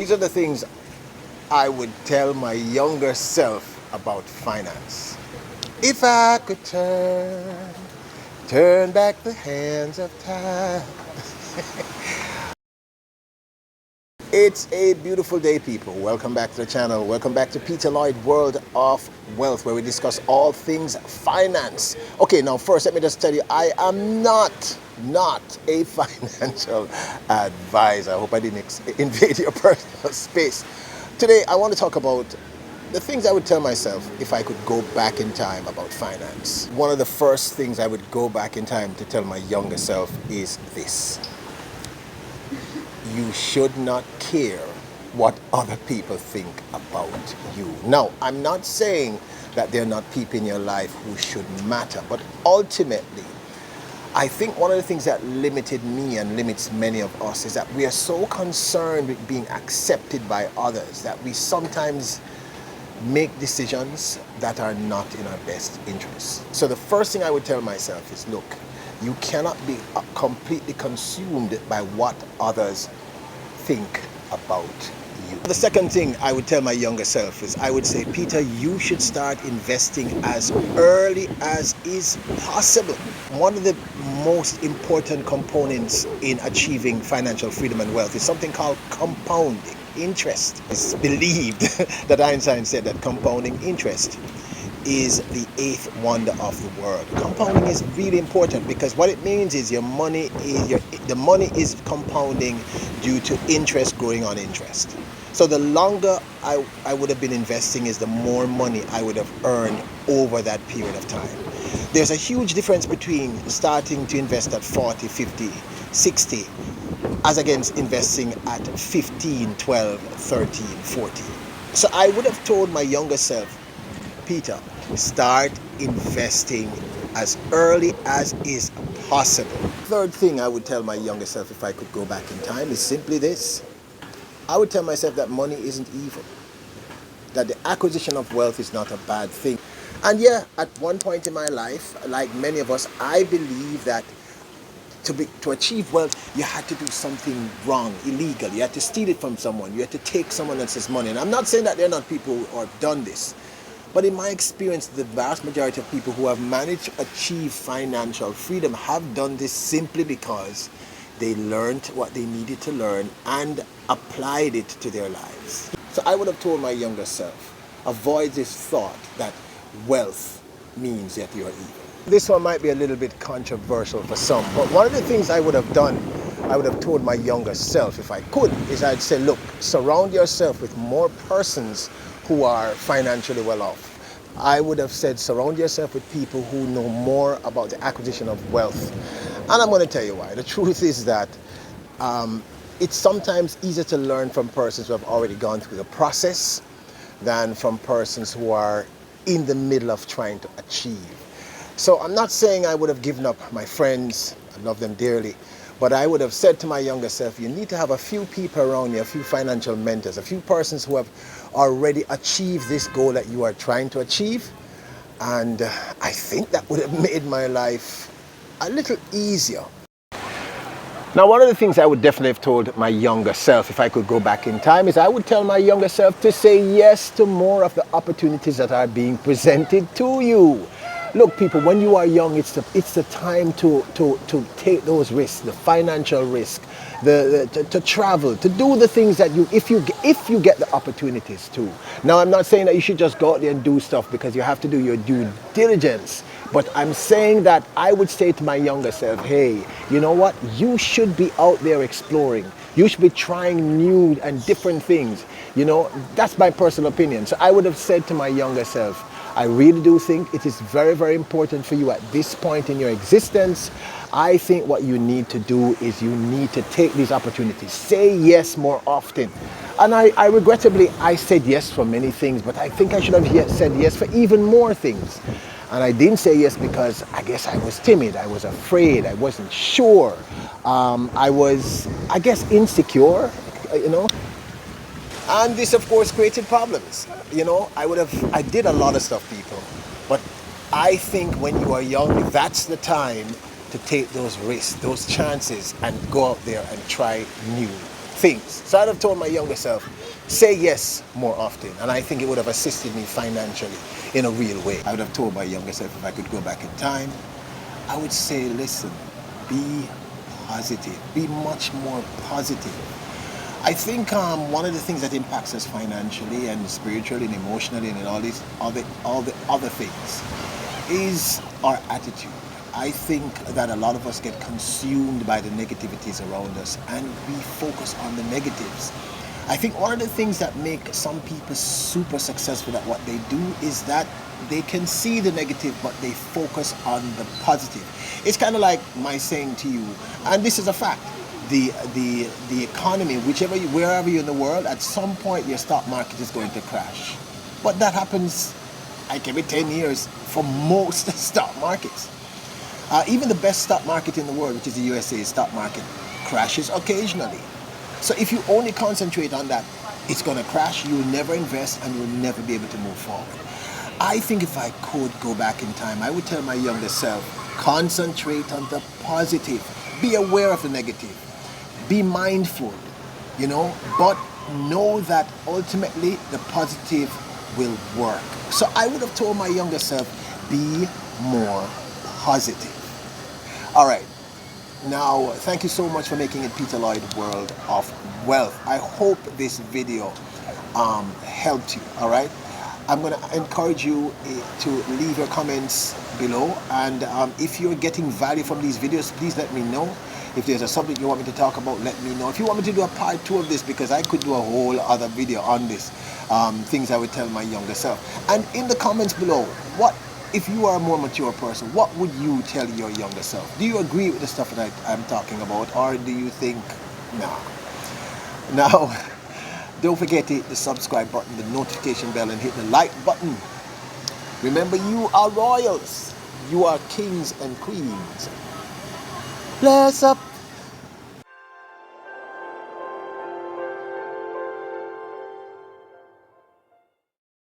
These are the things I would tell my younger self about finance. If I could turn back the hands of time. It's a beautiful day, people. Welcome back to the channel. Welcome back to Peter Lloyd World of Wealth, where we discuss all things finance. Okay, now first let me just tell you, I am not a financial advisor. I hope I didn't invade your personal space. Today I want to talk about the things I would tell myself if I could go back in time about finance. One of the first things I would go back in time to tell my younger self is this: you should not care what other people think about you. Now, I'm not saying that there are not people in your life who should matter, but ultimately, I think one of the things that limited me and limits many of us is that we are so concerned with being accepted by others that we sometimes make decisions that are not in our best interests. So the first thing I would tell myself is, look, you cannot be completely consumed by what others think about you. The second thing I would tell my younger self is, I would say, Peter, you should start investing as early as is possible. One of the most important components in achieving financial freedom and wealth is something called compounding interest. It's believed that Einstein said that compounding interest is the eighth wonder of the world. Compounding is really important because what it means is the money is compounding due to interest growing on interest. So the longer I would have been investing is the more money I would have earned over that period of time. There's a huge difference between starting to invest at 40, 50, 60 as against investing at 15, 12, 13, 14. So I would have told my younger self, Peter, start investing as early as is possible. Third thing I would tell my younger self if I could go back in time is simply this. I would tell myself that money isn't evil, that the acquisition of wealth is not a bad thing. And yeah, at one point in my life, like many of us, I believe that to achieve wealth, you had to do something wrong, illegal. You had to steal it from someone. You had to take someone else's money. And I'm not saying that there are not people who have done this. But in my experience, the vast majority of people who have managed to achieve financial freedom have done this simply because they learned what they needed to learn and applied it to their lives. So I would have told my younger self, avoid this thought that wealth means that you're evil. This one might be a little bit controversial for some, but one of the things I would have done, I would have told my younger self if I could, is I'd say, look, surround yourself with more persons who are financially well off. I would have said, surround yourself with people who know more about the acquisition of wealth. And I'm going to tell you why. The truth is that it's sometimes easier to learn from persons who have already gone through the process than from persons who are in the middle of trying to achieve. So I'm not saying I would have given up my friends. I love them dearly. But I would have said to my younger self, you need to have a few people around you, a few financial mentors, a few persons who have already achieved this goal that you are trying to achieve. And I think that would have made my life a little easier. Now, one of the things I would definitely have told my younger self if I could go back in time is I would tell my younger self to say yes to more of the opportunities that are being presented to you. Look, people, when you are young, it's the time to take those risks, the financial risk, to travel, to do the things that if you get the opportunities to. Now, I'm not saying that you should just go out there and do stuff because you have to do your due diligence. But I'm saying that I would say to my younger self, hey, you know what? You should be out there exploring. You should be trying new and different things. You know, that's my personal opinion. So I would have said to my younger self, I really do think it is very, very important for you at this point in your existence. I think what you need to do is you need to take these opportunities. Say yes more often. And I regrettably, I said yes for many things, but I think I should have said yes for even more things. And I didn't say yes because I guess I was timid. I was afraid. I wasn't sure. I was, I guess, insecure, you know. And this, of course, created problems. You know, I did a lot of stuff, people. But I think when you are young, that's the time to take those risks, those chances, and go out there and try new things. So I'd have told my younger self, say yes more often. And I think it would have assisted me financially in a real way. I would have told my younger self, if I could go back in time, I would say, listen, be positive, be much more positive. I think one of the things that impacts us financially and spiritually and emotionally and all the other things is our attitude. I think that a lot of us get consumed by the negativities around us and we focus on the negatives. I think one of the things that make some people super successful at what they do is that they can see the negative, but they focus on the positive. It's kind of like my saying to you, and this is a fact, the economy, wherever you're in the world, at some point your stock market is going to crash. But that happens like every 10 years for most stock markets. Even the best stock market in the world, which is the USA stock market, crashes occasionally. So if you only concentrate on that, it's going to crash, you'll never invest, and you'll never be able to move forward. I think if I could go back in time, I would tell my younger self, concentrate on the positive. Be aware of the negative. Be mindful, but know that ultimately the positive will work. So I would have told my younger self, be more positive. All right. Now, thank you so much for making it Peter Lloyd World of Wealth. I hope this video helped you, all right? I'm going to encourage you to leave your comments below. And if you're getting value from these videos, please let me know. If there's a subject you want me to talk about, let me know. If you want me to do a part 2 of this, because I could do a whole other video on this, things I would tell my younger self. And in the comments below, if you are a more mature person, what would you tell your younger self? Do you agree with the stuff that I'm talking about, or do you think, nah? Now, don't forget to hit the subscribe button, the notification bell, and hit the like button. Remember, you are royals. You are kings and queens. Bless up.